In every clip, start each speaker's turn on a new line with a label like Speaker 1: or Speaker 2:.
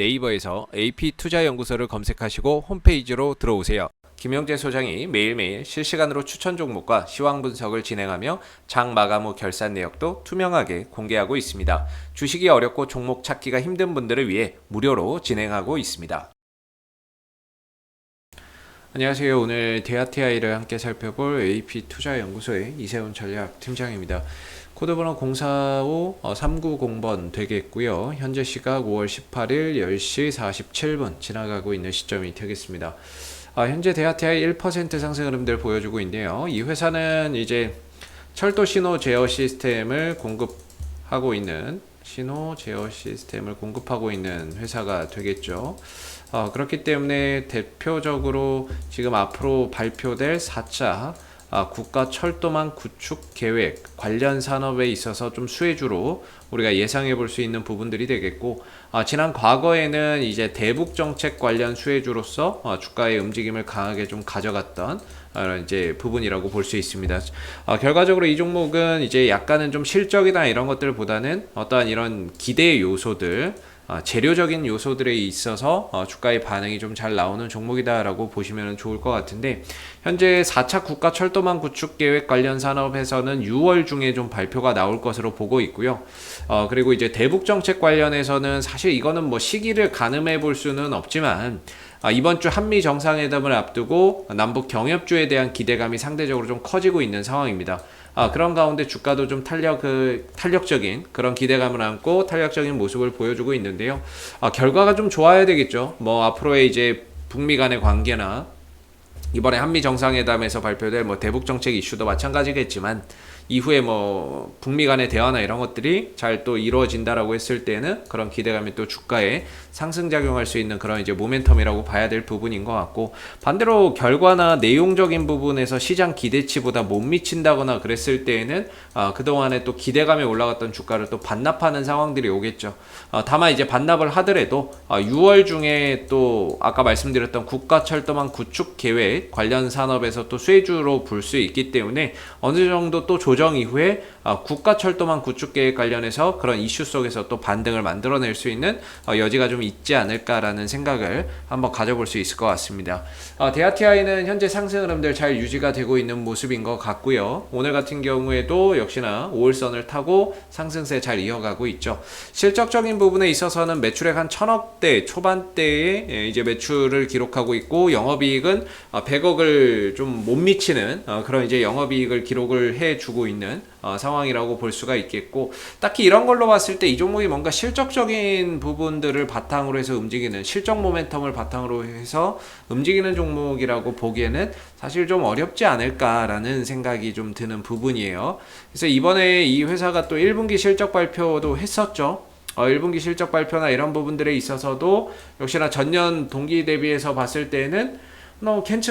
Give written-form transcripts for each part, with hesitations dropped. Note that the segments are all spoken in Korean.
Speaker 1: 네이버에서 AP투자연구소를 검색하시고 홈페이지로 들어오세요. 김영재 소장이 매일매일 실시간으로 추천 종목과 시황 분석을 진행하며 장 마감 후 결산 내역도 투명하게 공개하고 있습니다. 주식이 어렵고 종목 찾기가 힘든 분들을 위해 무료로 진행하고 있습니다. 안녕하세요. 오늘 대하TI를 함께 살펴볼 AP투자연구소의 이세훈 전략팀장입니다. 코드번호 045-390번 되겠고요. 현재 시각 5월 18일 10시 47분 지나가고 있는 시점이 되겠습니다. 현재 대하TI 1% 상승 흐름들 보여주고 있는데요. 이 회사는 이제 철도 신호 제어 시스템을 공급하고 있는 회사가 되겠죠. 그렇기 때문에 대표적으로 지금 앞으로 발표될 4차 국가 철도망 구축 계획 관련 산업에 있어서 좀 수혜주로 우리가 예상해 볼 수 있는 부분들이 되겠고, 지난 과거에는 이제 대북 정책 관련 수혜주로서 주가의 움직임을 강하게 좀 가져갔던 이제 부분이라고 볼 수 있습니다. 결과적으로 이 종목은 이제 약간은 좀 실적이나 이런 것들보다는 어떠한 이런 기대 요소들, 재료적인 요소들에 있어서 주가의 반응이 좀 잘 나오는 종목이다라고 보시면 좋을 것 같은데, 현재 4차 국가 철도망 구축 계획 관련 산업에서는 6월 중에 좀 발표가 나올 것으로 보고 있고요. 그리고 이제 대북 정책 관련해서는 사실 이거는 뭐 시기를 가늠해 볼 수는 없지만, 이번 주 한미 정상회담을 앞두고 남북 경협주에 대한 기대감이 상대적으로 좀 커지고 있는 상황입니다. 그런 가운데 주가도 좀 탄력적인 그런 기대감을 안고 탄력적인 모습을 보여주고 있는데요. 결과가 좀 좋아야 되겠죠. 뭐 앞으로의 이제 북미 간의 관계나 이번에 한미 정상회담에서 발표될 뭐 대북 정책 이슈도 마찬가지겠지만, 이후에 뭐 북미 간의 대화나 이런 것들이 잘 또 이루어진다라고 했을 때는 그런 기대감이 또 주가에 상승작용할 수 있는 그런 이제 모멘텀이라고 봐야 될 부분인 것 같고, 반대로 결과나 내용적인 부분에서 시장 기대치보다 못 미친다거나 그랬을 때에는 그동안에 또 기대감에 올라갔던 주가를 또 반납하는 상황들이 오겠죠. 다만 이제 반납을 하더라도 6월 중에 또 아까 말씀드렸던 국가철도망 구축 계획 관련 산업에서 또 수혜주로 볼 수 있기 때문에 어느 정도 또 조정 이후에 국가철도망 구축 계획 관련해서 그런 이슈 속에서 또 반등을 만들어낼 수 있는 여지가 좀 있지 않을까라는 생각을 한번 가져볼 수 있을 것 같습니다. 대하TI는 현재 상승 흐름들 잘 유지가 되고 있는 모습인 것 같고요. 오늘 같은 경우에도 역시나 5일선을 타고 상승세 잘 이어가고 있죠. 실적적인 부분에 있어서는 매출액 한 1000억대 초반대에 이제 매출을 기록하고 있고, 영업이익은 100억을 좀 못 미치는 그런 이제 영업이익을 기록을 해주고 있는 상황이라고 볼 수가 있겠고, 딱히 이런 걸로 봤을 때 이 종목이 뭔가 실적적인 부분들을 바탕으로 해서 움직이는, 실적 모멘텀을 바탕으로 해서 움직이는 종목이라고 보기에는 사실 좀 어렵지 않을까라는 생각이 좀 드는 부분이에요. 그래서 이번에 이 회사가 또 1분기 실적 발표도 했었죠. 1분기 실적 발표나 이런 부분들에 있어서도 역시나 전년 동기 대비해서 봤을 때는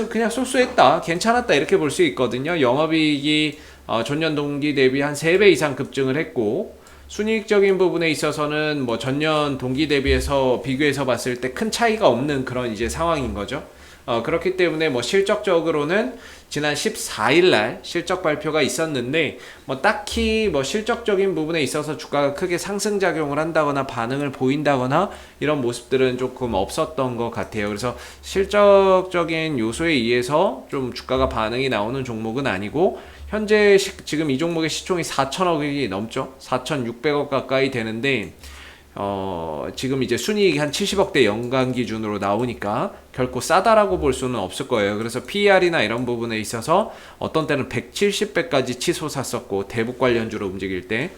Speaker 1: 그냥 쏘쏘했다, 괜찮았다 이렇게 볼 수 있거든요. 영업이익이 전년 동기 대비 한 3배 이상 급증을 했고, 순이익적인 부분에 있어서는 뭐 전년 동기 대비해서 비교해서 봤을 때 큰 차이가 없는 그런 이제 상황인 거죠. 그렇기 때문에 뭐 실적적으로는 지난 14일 날 실적 발표가 있었는데, 뭐 딱히 뭐 실적적인 부분에 있어서 주가가 크게 상승작용을 한다거나 반응을 보인다거나 이런 모습들은 조금 없었던 것 같아요. 그래서 실적적인 요소에 의해서 좀 주가가 반응이 나오는 종목은 아니고, 현재 지금 이 종목의 시총이 4천억이 넘죠. 4,600억 가까이 되는데, 지금 이제 순이익이 한 70억대 연간 기준으로 나오니까 결코 싸다라고 볼 수는 없을 거예요. 그래서 PER이나 이런 부분에 있어서 어떤 때는 170배까지 치솟았었고, 대북 관련주로 움직일 때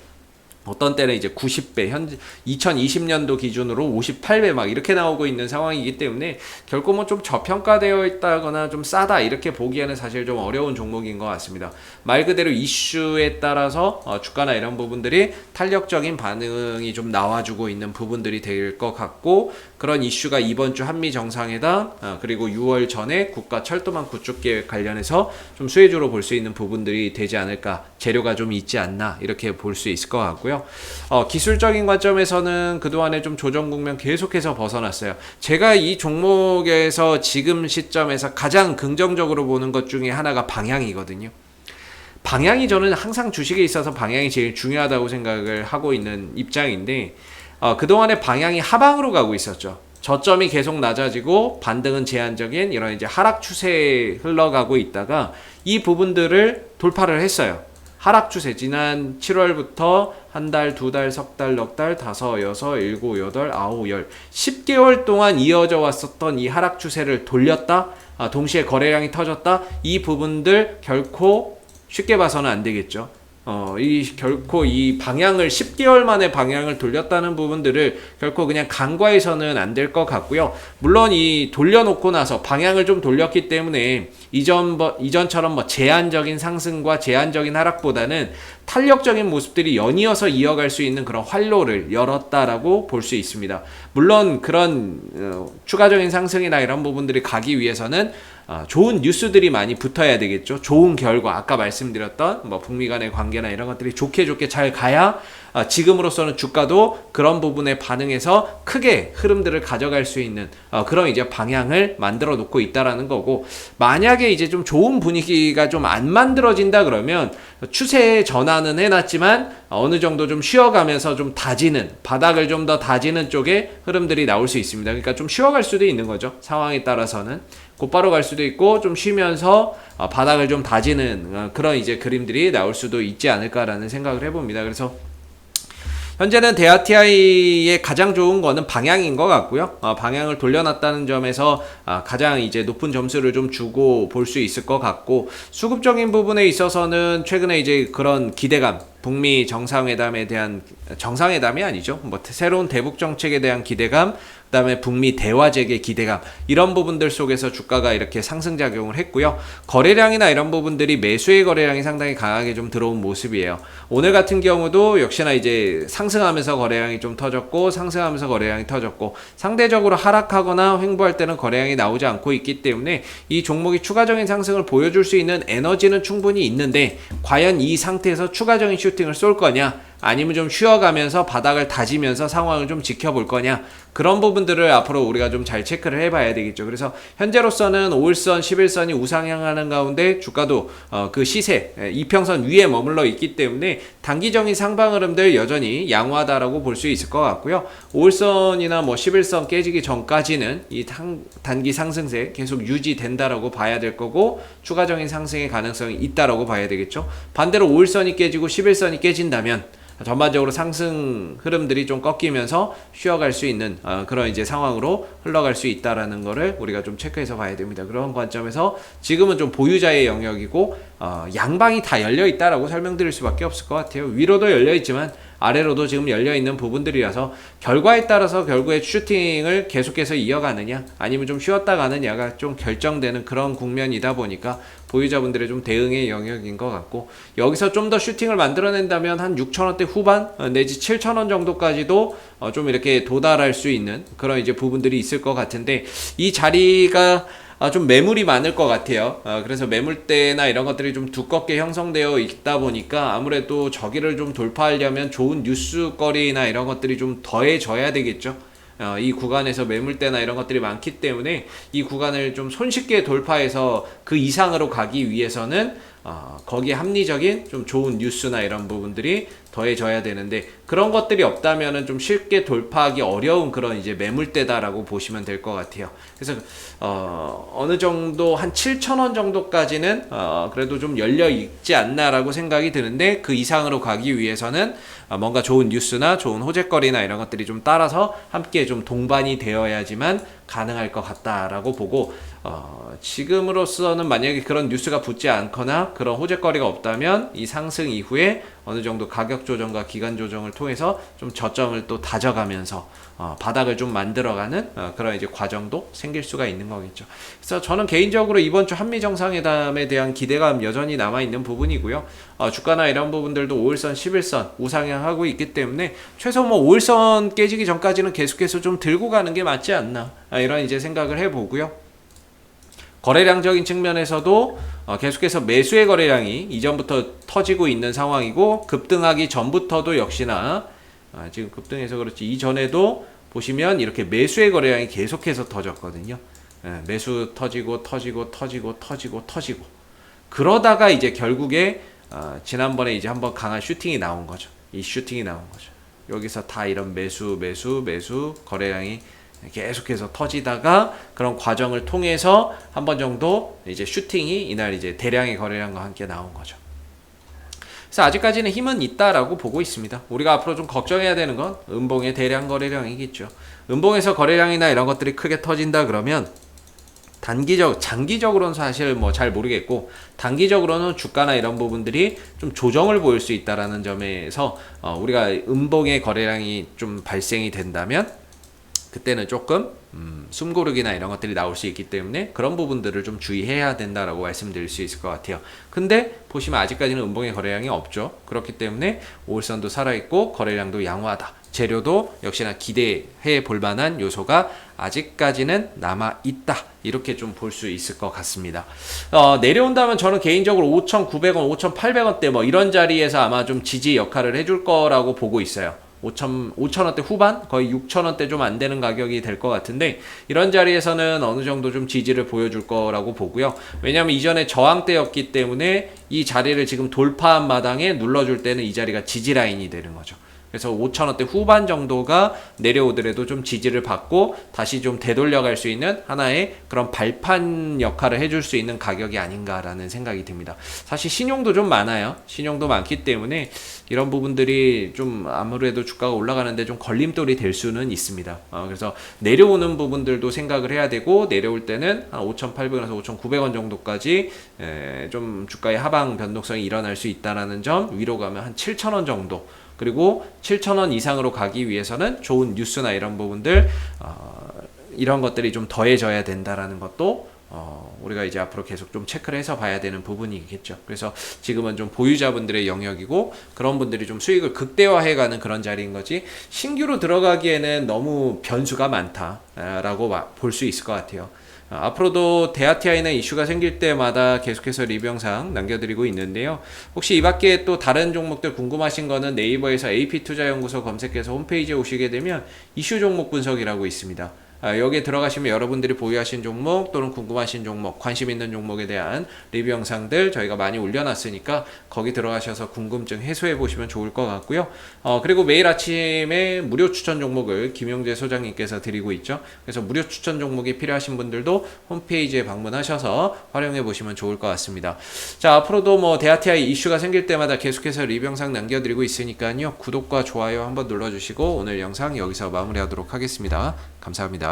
Speaker 1: 어떤 때는 이제 90배, 현재 2020년도 기준으로 58배 막 이렇게 나오고 있는 상황이기 때문에 결코 뭐 좀 저평가되어 있다거나 좀 싸다 이렇게 보기에는 사실 좀 어려운 종목인 것 같습니다. 말 그대로 이슈에 따라서 주가나 이런 부분들이 탄력적인 반응이 좀 나와주고 있는 부분들이 될 것 같고, 그런 이슈가 이번 주 한미 정상회담, 그리고 6월 전에 국가 철도망 구축 계획 관련해서 좀 수혜주로 볼 수 있는 부분들이 되지 않을까, 재료가 좀 있지 않나 이렇게 볼 수 있을 것 같고요. 기술적인 관점에서는 그동안에 좀 조정 국면 계속해서 벗어났어요. 제가 이 종목에서 지금 시점에서 가장 긍정적으로 보는 것 중에 하나가 방향이거든요. 방향이, 저는 항상 주식에 있어서 방향이 제일 중요하다고 생각을 하고 있는 입장인데, 그동안의 방향이 하방으로 가고 있었죠. 저점이 계속 낮아지고 반등은 제한적인 이런 이제 하락 추세에 흘러가고 있다가 이 부분들을 돌파를 했어요. 하락 추세 지난 7월부터 한 달, 두 달, 석 달, 넉 달, 다섯, 여섯, 일곱, 여덟, 아홉, 열 10개월 동안 이어져 왔었던 이 하락 추세를 돌렸다. 동시에 거래량이 터졌다. 이 부분들 결코 쉽게 봐서는 안 되겠죠. 결코 이 방향을 10개월 만에 방향을 돌렸다는 부분들을 결코 그냥 간과해서는 안 될 것 같고요. 물론 이 돌려놓고 나서 방향을 좀 돌렸기 때문에 이전처럼 뭐 제한적인 상승과 제한적인 하락보다는 탄력적인 모습들이 연이어서 이어갈 수 있는 그런 활로를 열었다라고 볼 수 있습니다. 물론 그런 추가적인 상승이나 이런 부분들이 가기 위해서는 좋은 뉴스들이 많이 붙어야 되겠죠. 좋은 결과, 아까 말씀드렸던 뭐 북미 간의 관계나 이런 것들이 좋게 잘 가야 지금으로서는 주가도 그런 부분에 반응해서 크게 흐름들을 가져갈 수 있는 그런 이제 방향을 만들어 놓고 있다라는 거고, 만약에 이제 좀 좋은 분위기가 좀 안 만들어진다 그러면 추세 전환은 해놨지만 어느 정도 좀 쉬어가면서 좀 다지는, 바닥을 좀 더 다지는 쪽에 흐름들이 나올 수 있습니다. 그러니까 좀 쉬어갈 수도 있는 거죠. 상황에 따라서는 곧바로 갈 수도 있고 좀 쉬면서 바닥을 좀 다지는 그런 이제 그림들이 나올 수도 있지 않을까라는 생각을 해봅니다. 그래서 현재는 대하TI의 가장 좋은 거는 방향인 것 같고요. 방향을 돌려놨다는 점에서 가장 이제 높은 점수를 좀 주고 볼 수 있을 것 같고, 수급적인 부분에 있어서는 최근에 이제 그런 기대감, 북미 정상회담에 대한, 정상회담이 아니죠, 뭐 새로운 대북 정책에 대한 기대감, 그다음에 북미 대화 재개 기대감, 이런 부분들 속에서 주가가 이렇게 상승작용을 했고요. 거래량이나 이런 부분들이 매수의 거래량이 상당히 강하게 좀 들어온 모습이에요. 오늘 같은 경우도 역시나 이제 상승하면서 거래량이 좀 터졌고, 상승하면서 거래량이 터졌고, 상대적으로 하락하거나 횡보할 때는 거래량이 나오지 않고 있기 때문에 이 종목이 추가적인 상승을 보여줄 수 있는 에너지는 충분히 있는데, 과연 이 상태에서 추가적인 슈팅을 쏠 거냐, 아니면 좀 쉬어가면서 바닥을 다지면서 상황을 좀 지켜볼 거냐, 그런 부분들을 앞으로 우리가 좀 잘 체크를 해봐야 되겠죠. 그래서 현재로서는 5일선, 11선이 우상향하는 가운데 주가도 그 시세 이평선 위에 머물러 있기 때문에 단기적인 상방 흐름들 여전히 양호하다라고 볼 수 있을 것 같고요. 5일선이나 뭐 11선 깨지기 전까지는 이 단기 상승세 계속 유지된다라고 봐야 될 거고, 추가적인 상승의 가능성이 있다라고 봐야 되겠죠. 반대로 5일선이 깨지고 11선이 깨진다면 전반적으로 상승 흐름들이 좀 꺾이면서 쉬어갈 수 있는 그런 이제 상황으로 흘러갈 수 있다라는 거를 우리가 좀 체크해서 봐야 됩니다. 그런 관점에서 지금은 좀 보유자의 영역이고 양방이 다 열려 있다라고 설명드릴 수밖에 없을 것 같아요. 위로도 열려 있지만 아래로도 지금 열려있는 부분들이라서 결과에 따라서 결국에 슈팅을 계속해서 이어가느냐 아니면 좀 쉬었다 가느냐가 좀 결정되는 그런 국면이다 보니까 보유자분들의 좀 대응의 영역인 것 같고, 여기서 좀 더 슈팅을 만들어낸다면 한 6,000원대 후반 내지 7,000원 정도까지도 좀 이렇게 도달할 수 있는 그런 이제 부분들이 있을 것 같은데, 이 자리가 좀 매물이 많을 것 같아요. 그래서 매물대나 이런 것들이 좀 두껍게 형성되어 있다 보니까 아무래도 저기를 좀 돌파하려면 좋은 뉴스거리나 이런 것들이 좀 더해져야 되겠죠. 이 구간에서 매물대나 이런 것들이 많기 때문에 이 구간을 좀 손쉽게 돌파해서 그 이상으로 가기 위해서는 거기에 합리적인 좀 좋은 뉴스나 이런 부분들이 더해져야 되는데, 그런 것들이 없다면은 좀 쉽게 돌파하기 어려운 그런 이제 매물대다라고 보시면 될 것 같아요. 그래서 어느 정도 한 7,000원 정도까지는 그래도 좀 열려 있지 않나라고 생각이 드는데, 그 이상으로 가기 위해서는 뭔가 좋은 뉴스나 좋은 호재거리나 이런 것들이 좀 따라서 함께 좀 동반이 되어야지만 가능할 것 같다라고 보고, 지금으로서는 만약에 그런 뉴스가 붙지 않거나 그런 호재거리가 없다면 이 상승 이후에 어느 정도 가격 조정과 기간 조정을 통해서 좀 저점을 또 다져가면서 바닥을 좀 만들어가는 그런 이제 과정도 생길 수가 있는 거겠죠. 그래서 저는 개인적으로 이번 주 한미 정상회담에 대한 기대감 여전히 남아 있는 부분이고요. 주가나 이런 부분들도 5일선, 11선 우상향하고 있기 때문에 최소 뭐 5일선 깨지기 전까지는 계속해서 좀 들고 가는 게 맞지 않나, 이런 이제 생각을 해보고요. 거래량적인 측면에서도 계속해서 매수의 거래량이 이전부터 터지고 있는 상황이고, 급등하기 전부터도 역시나 지금 급등해서 그렇지 이전에도 보시면 이렇게 매수의 거래량이 계속해서 터졌거든요. 매수 터지고 그러다가 이제 결국에 지난번에 이제 한번 강한 슈팅이 나온 거죠. 이 슈팅이 나온 거죠. 여기서 다 이런 매수 거래량이 계속해서 터지다가 그런 과정을 통해서 한 번 정도 이제 슈팅이 이날 이제 대량의 거래량과 함께 나온 거죠. 그래서 아직까지는 힘은 있다라고 보고 있습니다. 우리가 앞으로 좀 걱정해야 되는 건 음봉의 대량 거래량이겠죠. 음봉에서 거래량이나 이런 것들이 크게 터진다 그러면 장기적으로는 사실 뭐 잘 모르겠고, 단기적으로는 주가나 이런 부분들이 좀 조정을 보일 수 있다라는 점에서 우리가 음봉의 거래량이 좀 발생이 된다면 그때는 조금 숨고르기나 이런 것들이 나올 수 있기 때문에 그런 부분들을 좀 주의해야 된다라고 말씀드릴 수 있을 것 같아요. 근데 보시면 아직까지는 음봉의 거래량이 없죠. 그렇기 때문에 5일선도 살아있고 거래량도 양호하다. 재료도 역시나 기대해 볼 만한 요소가 아직까지는 남아있다. 이렇게 좀 볼 수 있을 것 같습니다. 내려온다면 저는 개인적으로 5,900원, 5,800원대 뭐 이런 자리에서 아마 좀 지지 역할을 해줄 거라고 보고 있어요. 5,000원대 후반? 거의 6,000원대 좀 안 되는 가격이 될 것 같은데, 이런 자리에서는 어느 정도 좀 지지를 보여줄 거라고 보고요. 왜냐하면 이전에 저항대였기 때문에 이 자리를 지금 돌파한 마당에 눌러줄 때는 이 자리가 지지 라인이 되는 거죠. 그래서 5,000원대 후반 정도가 내려오더라도 좀 지지를 받고 다시 좀 되돌려갈 수 있는 하나의 그런 발판 역할을 해줄 수 있는 가격이 아닌가라는 생각이 듭니다. 사실 신용도 좀 많아요. 신용도 많기 때문에 이런 부분들이 좀 아무래도 주가가 올라가는데 좀 걸림돌이 될 수는 있습니다. 그래서 내려오는 부분들도 생각을 해야 되고, 내려올 때는 한 5,800원에서 5,900원 정도까지 좀 주가의 하방 변동성이 일어날 수 있다는 점, 위로 가면 한 7,000원 정도, 그리고 7,000원 이상으로 가기 위해서는 좋은 뉴스나 이런 부분들, 이런 것들이 좀 더해져야 된다라는 것도 우리가 이제 앞으로 계속 좀 체크를 해서 봐야 되는 부분이겠죠. 그래서 지금은 좀 보유자분들의 영역이고, 그런 분들이 좀 수익을 극대화해가는 그런 자리인 거지, 신규로 들어가기에는 너무 변수가 많다라고 볼 수 있을 것 같아요. 앞으로도 대아티아이나 이슈가 생길 때마다 계속해서 리뷰 영상 남겨드리고 있는데요. 혹시 이 밖에 또 다른 종목들 궁금하신 거는 네이버에서 AP투자연구소 검색해서 홈페이지에 오시게 되면 이슈 종목 분석이라고 있습니다. 여기에 들어가시면 여러분들이 보유하신 종목 또는 궁금하신 종목, 관심 있는 종목에 대한 리뷰 영상들 저희가 많이 올려놨으니까 거기 들어가셔서 궁금증 해소해 보시면 좋을 것 같고요. 그리고 매일 아침에 무료 추천 종목을 김용재 소장님께서 드리고 있죠. 그래서 무료 추천 종목이 필요하신 분들도 홈페이지에 방문하셔서 활용해 보시면 좋을 것 같습니다. 자, 앞으로도 뭐 대아티아이 이슈가 생길 때마다 계속해서 리뷰 영상 남겨드리고 있으니까요. 구독과 좋아요 한번 눌러주시고 오늘 영상 여기서 마무리하도록 하겠습니다. 감사합니다.